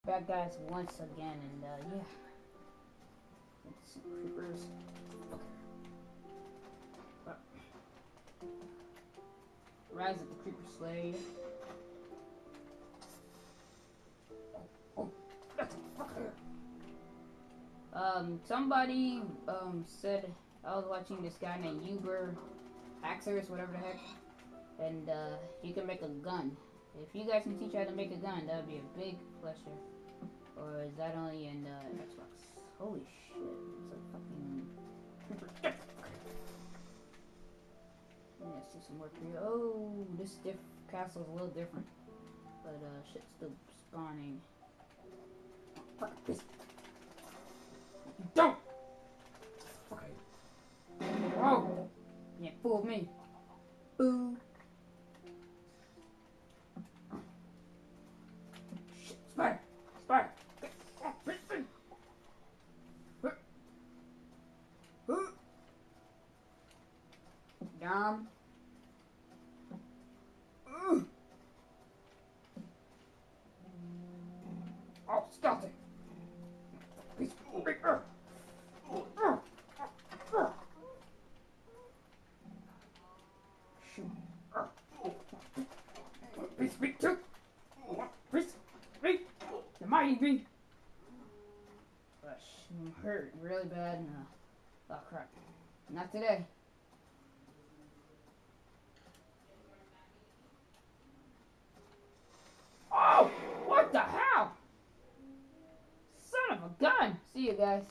bad guys once again, and yeah. Some creepers. Okay. Rise of the Creeper Slade. Oh, that's a fucker. Somebody said I was watching this guy named Uber Axers, whatever the heck, and you can make a gun. If you guys can teach how to make a gun, that would be a big pleasure. Or is that only in Xbox? Holy shit! It's a fucking creeper. Let's do some work here. Oh, this castle is a little different, but shit's still spawning. Fuck this. Don't! Okay. Oh! You can't fool me. Boo! Shit, spider! Spider! Yum. Oh, skeleton! Please, shoot. Please speak to. Please speak. The mighty bee. I'm hurt really bad. And, oh crap! Not today. Oh! What the hell? Son of a gun! See you guys.